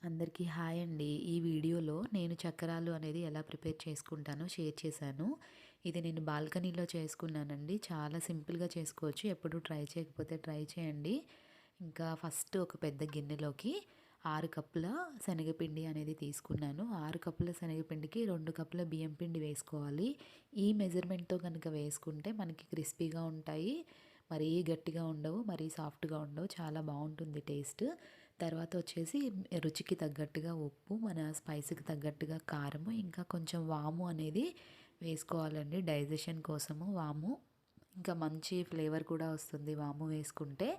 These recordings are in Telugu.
అందరికీ హాయ్ అండి. ఈ వీడియోలో నేను చక్కరాలు అనేది ఎలా ప్రిపేర్ చేసుకుంటానో షేర్ చేశాను. ఇది నేను బాల్కనీలో చేసుకున్నానండి. చాలా సింపుల్‌గా చేసుకోవచ్చు. ఎప్పుడు ట్రై చేయకపోతే ట్రై చేయండి. ఇంకా ఫస్ట్ ఒక పెద్ద గిన్నెలోకి 6 కప్పుల శనగపిండి అనేది తీసుకున్నాను. 6 కప్పుల శనగపిండికి 2 కప్పుల బియ్యం పిండి వేసుకోవాలి. ఈ మెజర్‌మెంట్‌తో కనుక వేసుకుంటే మనకి క్రిస్పీగా ఉంటాయి. మరీ గట్టిగా ఉండవు, మరీ సాఫ్ట్‌గా ఉండవు. చాలా బావుంటుంది టేస్ట్. తర్వాత వచ్చేసి రుచికి తగ్గట్టుగా ఉప్పు, మన స్పైస్‌కి తగ్గట్టుగా కారము, ఇంకా కొంచెం వాము అనేది వేసుకోవాలండి. డైజెషన్ కోసము వాము. ఇంకా మంచి ఫ్లేవర్ కూడా వస్తుంది వాము వేసుకుంటే.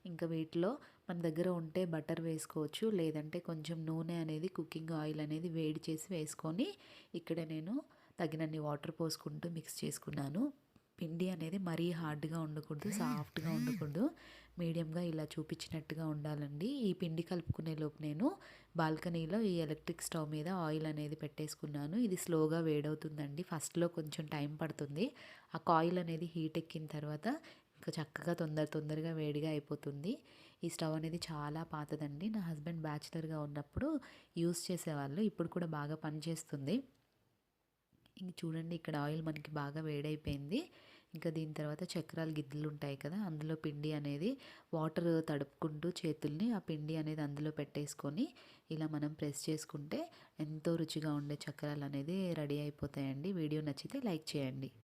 ఇంకా వీటిలో మన దగ్గర ఉంటే బటర్ వేసుకోవచ్చు. లేదంటే కొంచెం నూనె అనేది కుకింగ్ ఆయిల్ అనేది వేడి చేసి వేసుకొని ఇక్కడ నేను తగినన్ని వాటర్ పోసుకుంటూ మిక్స్ చేసుకున్నాను. పిండి అనేది మరీ హార్డ్‌గా ఉండకూడదు, సాఫ్ట్‌గా ఉండకూడదు. మీడియంగా ఇలా చూపించినట్టుగా ఉండాలండి. ఈ పిండి కలుపుకునే లోపు నేను బాల్కనీలో ఈ ఎలక్ట్రిక్ స్టవ్ మీద ఆయిల్ అనేది పెట్టేసుకున్నాను. ఇది స్లోగా వేడవుతుందండి. ఫస్ట్‌లో కొంచెం టైం పడుతుంది. ఆ కాయిల్ అనేది హీట్ ఎక్కిన తర్వాత ఇంకా చక్కగా తొందరగా వేడిగా అయిపోతుంది. ఈ స్టవ్ అనేది చాలా పాతదండి. నా హస్బెండ్ బ్యాచిలర్‌గా ఉన్నప్పుడు యూజ్ చేసేవాళ్ళు. ఇప్పుడు కూడా బాగా పనిచేస్తుంది. ఇంక చూడండి, ఇక్కడ ఆయిల్ మనకి బాగా వేడైపోయింది. ఇంకా దీని తర్వాత చక్రాలు గిద్దలు ఉంటాయి కదా, అందులో పిండి అనేది వాటర్ తడుపుకుంటూ చేతుల్ని ఆ పిండి అనేది అందులో పెట్టేసుకొని ఇలా మనం ప్రెస్ చేసుకుంటే ఎంతో రుచిగా ఉండే చక్రాలు అనేది రెడీ అయిపోతాయండి. వీడియో నచ్చితే లైక్ చేయండి.